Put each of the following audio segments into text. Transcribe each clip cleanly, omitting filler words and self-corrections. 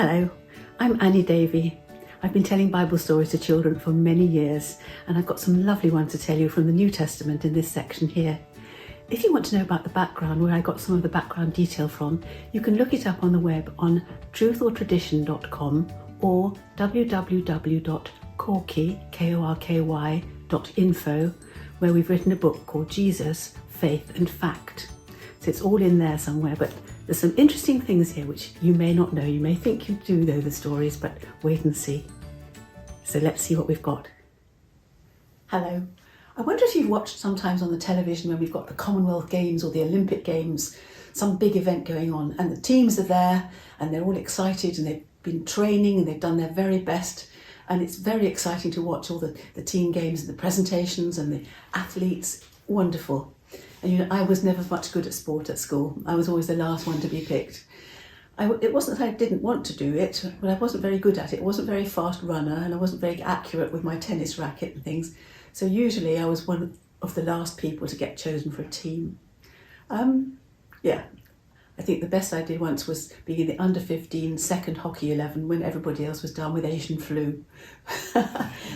Hello, I'm Annie Davey. I've been telling Bible stories to children for many years, and I've got some lovely ones to tell you from the New Testament in this section here. If you want to know about the background, where I got some of the background detail from, you can look it up on the web on truthortradition.com or www.korky.info, where we've written a book called Jesus, Faith and Fact. So it's all in there somewhere, but there's some interesting things here which you may not know. You may think you do know the stories, but wait and see. So let's see what we've got. Hello. I wonder if you've watched sometimes on the television when we've got the Commonwealth Games or the Olympic Games, some big event going on, and the teams are there and they're all excited and they've been training and they've done their very best. And it's very exciting to watch all the team games and the presentations and the athletes. Wonderful. And you know, I was never much good at sport at school. I was always the last one to be picked. It wasn't that I didn't want to do it, but I wasn't very good at it. I wasn't a very fast runner and I wasn't very accurate with my tennis racket and things. So usually I was one of the last people to get chosen for a team. I think the best I did once was being in the under-15 second hockey 11 when everybody else was down with Asian flu.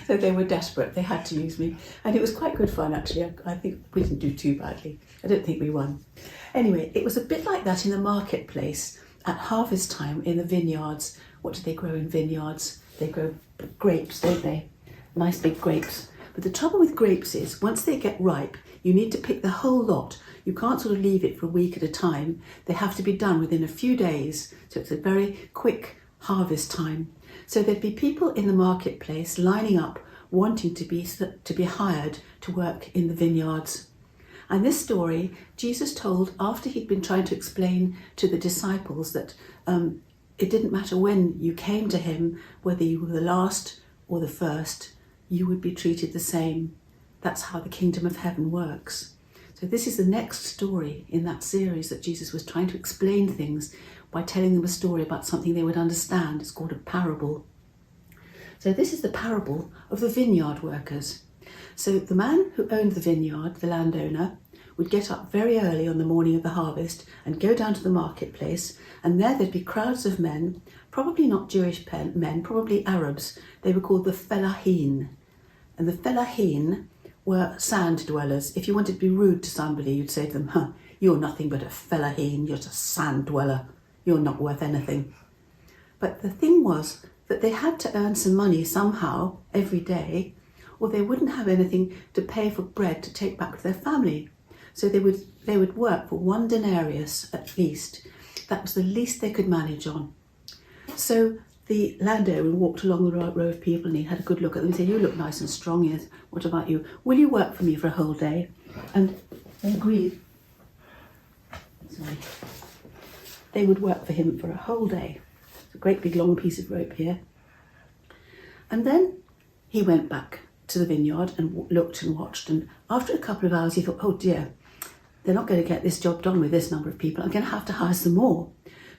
So they were desperate, they had to use me. And it was quite good fun actually. I think we didn't do too badly. I don't think we won. Anyway, it was a bit like that in the marketplace at harvest time in the vineyards. What do they grow in vineyards? They grow grapes, don't they? Nice big grapes. But the trouble with grapes is once they get ripe, you need to pick the whole lot. You can't sort of leave it for a week at a time. They have to be done within a few days. So it's a very quick harvest time. So there'd be people in the marketplace lining up, wanting to be hired to work in the vineyards. And this story, Jesus told after he'd been trying to explain to the disciples that it didn't matter when you came to him, whether you were the last or the first, you would be treated the same. That's how the kingdom of heaven works. So this is the next story in that series that Jesus was trying to explain things by telling them a story about something they would understand. It's called a parable. So this is the parable of the vineyard workers. So the man who owned the vineyard, the landowner, would get up very early on the morning of the harvest and go down to the marketplace, and there there'd be crowds of men, probably not Jewish men, probably Arabs. They were called the fellahin. And the fellahin were sand dwellers. If you wanted to be rude to somebody, you'd say to them, you're nothing but a fellahin, you're just a sand dweller, you're not worth anything. But the thing was that they had to earn some money somehow every day, or they wouldn't have anything to pay for bread to take back to their family. So they would work for 1 denarius at least. That was the least they could manage on. So the landowner walked along the row of people and he had a good look at them and said, you look nice and strong, yes. What about you? Will you work for me for a whole day? And they agreed. They would work for him for a whole day. It's a great big long piece of rope here. And then he went back to the vineyard and looked and watched. And after a couple of hours, he thought, oh dear, they're not going to get this job done with this number of people. I'm going to have to hire some more.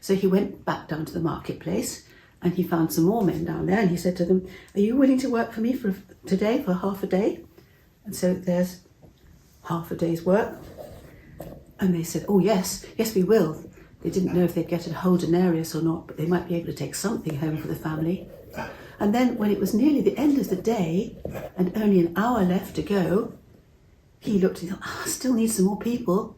So he went back down to the marketplace and he found some more men down there and he said to them, are you willing to work for me today for half a day? And so there's half a day's work. And they said, oh yes, we will. They didn't know if they'd get a whole denarius or not, but they might be able to take something home for the family. And then when it was nearly the end of the day and only an hour left to go, he looked and thought, I still need some more people.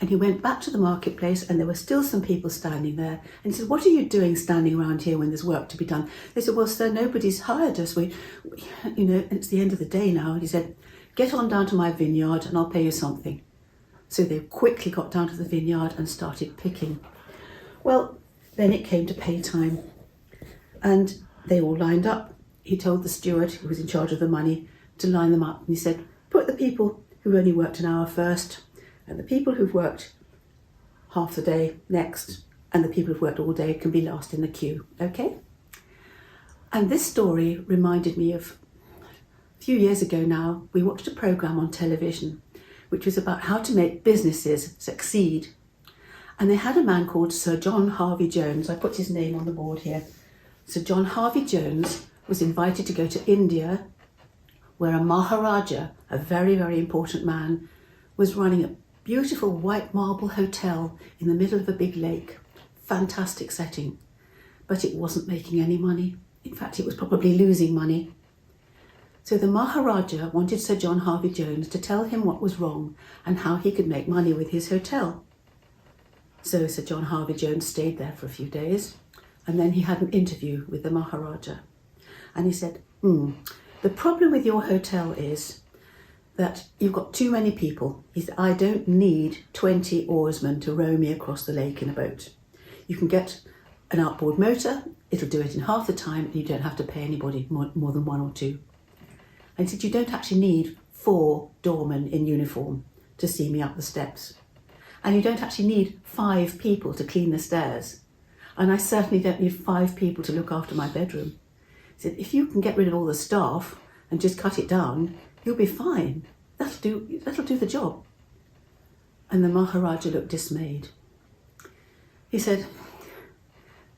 And he went back to the marketplace and there were still some people standing there. And he said, what are you doing standing around here when there's work to be done? They said, well, sir, nobody's hired us. It's the end of the day now. And he said, get on down to my vineyard and I'll pay you something. So they quickly got down to the vineyard and started picking. Well, then it came to pay time. And they all lined up. He told the steward, who was in charge of the money, to line them up. And he said, put the people who only worked an hour first, and the people who've worked half the day next, and the people who've worked all day can be last in the queue, okay? And this story reminded me of a few years ago now, we watched a programme on television which was about how to make businesses succeed. And they had a man called Sir John Harvey Jones. I put his name on the board here. Sir John Harvey Jones was invited to go to India, where a Maharaja, a very, very important man, was running a beautiful white marble hotel in the middle of a big lake. Fantastic setting. but it wasn't making any money. In fact, it was probably losing money. So the Maharaja wanted Sir John Harvey-Jones to tell him what was wrong and how he could make money with his hotel. So Sir John Harvey-Jones stayed there for a few days, and then he had an interview with the Maharaja. And he said, the problem with your hotel is that you've got too many people. He said, I don't need 20 oarsmen to row me across the lake in a boat. You can get an outboard motor, it'll do it in half the time, and you don't have to pay anybody more than 1 or 2. And he said, you don't actually need 4 doormen in uniform to see me up the steps. And you don't actually need 5 people to clean the stairs. And I certainly don't need 5 people to look after my bedroom. He said, if you can get rid of all the staff and just cut it down, you'll be fine. That'll do the job. And the Maharaja looked dismayed. He said,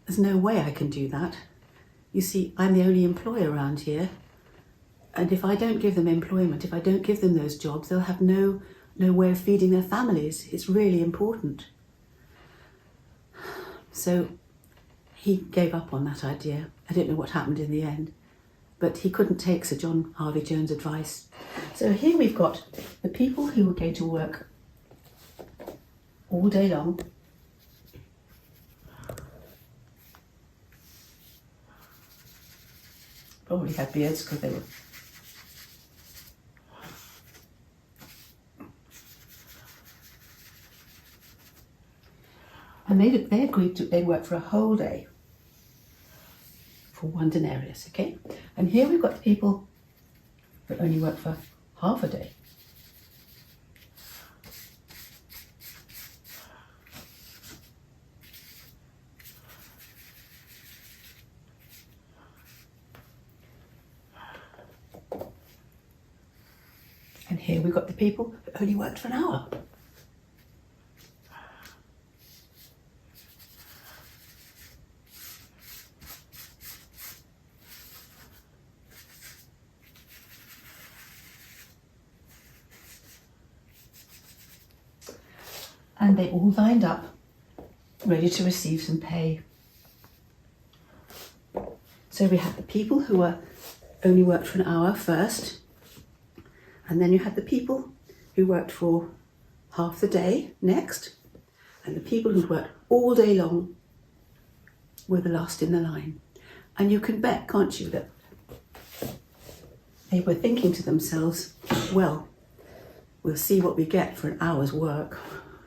there's no way I can do that. You see, I'm the only employer around here. And if I don't give them employment, if I don't give them those jobs, they'll have no way of feeding their families. It's really important. So he gave up on that idea. I don't know what happened in the end, but he couldn't take Sir John Harvey-Jones' advice. So here we've got the people who were going to work all day long. Probably had beards because they were... And they agreed they'd work for a whole day for 1 denarius, okay? And here we've got the people that only work for half a day. And here we've got the people that only worked for an hour. And they all lined up, ready to receive some pay. So we had the people who only worked for an hour first, and then you had the people who worked for half the day next, and the people who'd worked all day long were the last in the line. And you can bet, can't you, that they were thinking to themselves, well, we'll see what we get for an hour's work.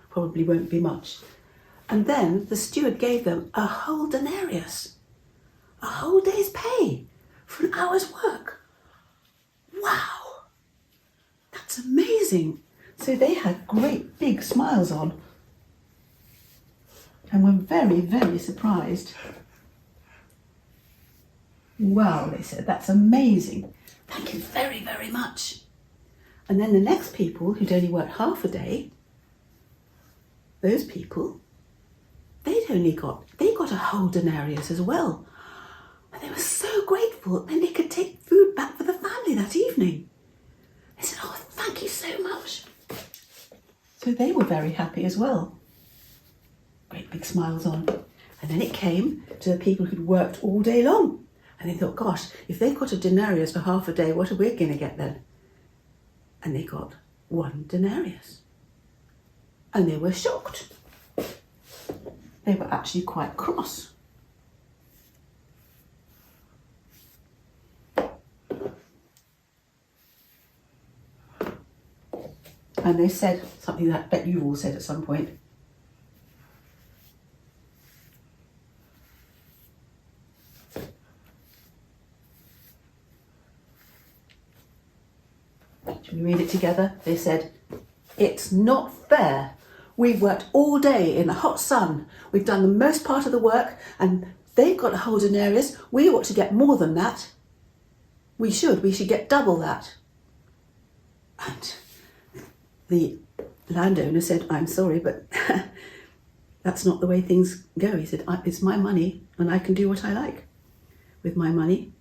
Probably won't be much. And then the steward gave them a whole denarius, a whole day's pay for an hour's work. Wow, that's amazing. So they had great big smiles on and were very, very surprised. Wow, they said, that's amazing. Thank you very, very much. And then the next people who'd only worked half a day, those people, they got a whole denarius as well. And they were so grateful, and they could take food back for the family that evening. They said, oh, thank you so much. So they were very happy as well. Great big smiles on. And then it came to the people who'd worked all day long. And they thought, gosh, if they've got a denarius for half a day, what are we going to get then? And they got 1 denarius. And they were shocked. They were actually quite cross. And they said something that I bet you've all said at some point. Should we read it together? They said, it's not fair. We've worked all day in the hot sun. We've done the most part of the work, and they've got a whole denarius. We ought to get more than that. We should get double that. And the landowner said, I'm sorry, but that's not the way things go. He said, it's my money, and I can do what I like with my money.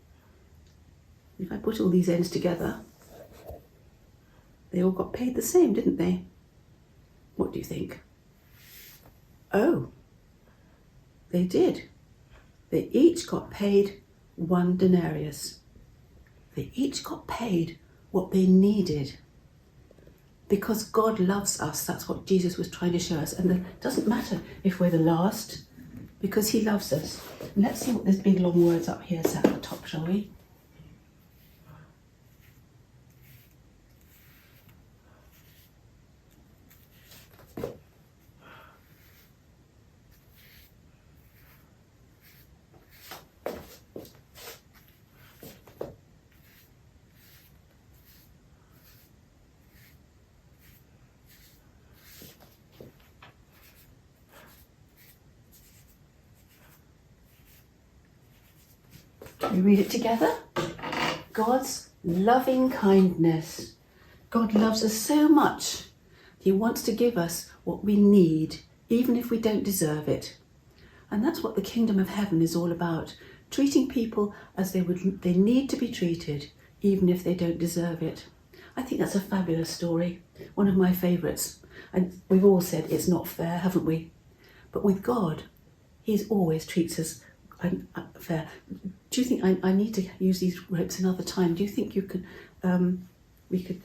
If I put all these ends together, they all got paid the same, didn't they? What do you think? Oh, they did. They each got paid 1 denarius. They each got paid what they needed. Because God loves us, that's what Jesus was trying to show us. And it doesn't matter if we're the last, because he loves us. And let's see what this big long words up here say at the top, shall we? We read it together. God's loving kindness. God loves us so much. He wants to give us what we need, even if we don't deserve it. And that's what the kingdom of heaven is all about. Treating people as they need to be treated, even if they don't deserve it. I think that's a fabulous story. One of my favourites. And we've all said it's not fair, haven't we? But with God, he always treats us fair. Do you think I need to use these ropes another time? Do you think you could, we could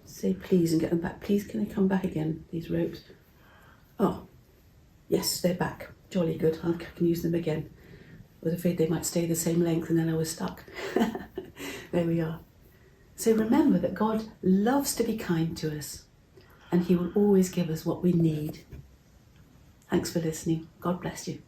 say please and get them back? Please, can they come back again, these ropes? Oh, yes, they're back. Jolly good. I can use them again. I was afraid they might stay the same length and then I was stuck. There we are. So remember that God loves to be kind to us and he will always give us what we need. Thanks for listening. God bless you.